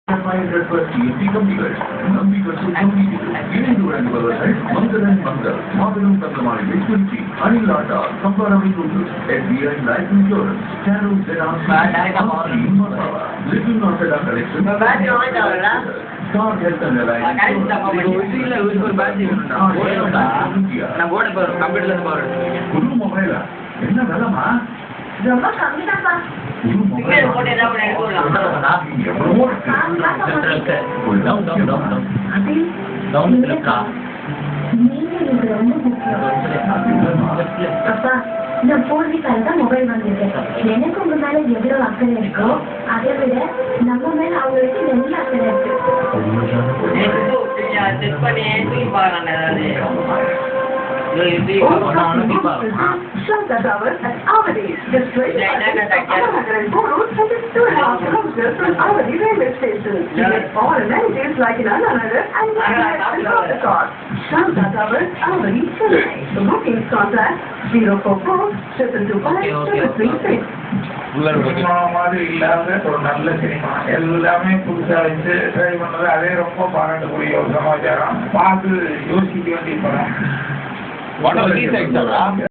500 TNT கம்பிகள் நம்பிக்கைக்கு கம்பிகள் இணைந்து வழங்குபவர்கள் மங்களன் மங்கள் மாபெரும் தங்கமான எச்எம்டி அனில் ஆட்டா சம்பாரவை கொண்டு SBI லைஃப் இன்சூரன்ஸ் ஸ்டாரோ லிட்டில் நாட்டடா கலெக்ஷன் ஸ்டார் ஹெல்த் அண்ட் புது மொபைலா என்ன விலைமா ரொம்ப கம்மிதான்ப்பா. அப்பா நான் பூர்விகால தான் மொபைல் வாங்கியிருக்கேன். எனக்கு உங்க மேல எவ்வளவு அக்கறை இருக்கோ அதை விட நம்ம மேல அவங்களுக்கு நல்ல அக்கறை இருக்கு. Shanta Towers at Avadi, district. Borrowed 2.5 kilometers from Avadi railway station. You get all amenities like in Ananagar and the cost. Shanta Towers, Avadi, Chennai. The bookings contact 044-725-736. Cinema மாதிரி இல்லாத ஒரு நல்ல சினிமா எல்லாமே புதுசா வச்சு ட்ரை பண்ணது அதே ரொம்ப பாராட்டக்கூடிய ஒரு சமாச்சாரம் பார்த்து யோசிக்க வேண்டிய படம்